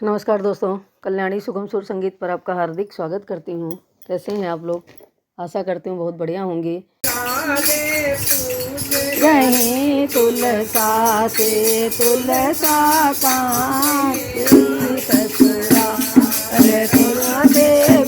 नमस्कार दोस्तों, कल्याणी सुगम सुर संगीत पर आपका हार्दिक स्वागत करती हूँ। कैसे हैं आप लोग? आशा करती हूँ बहुत बढ़िया होंगे। गए तुलसा से तुलसा कांति ससुरा, अरे तुलसे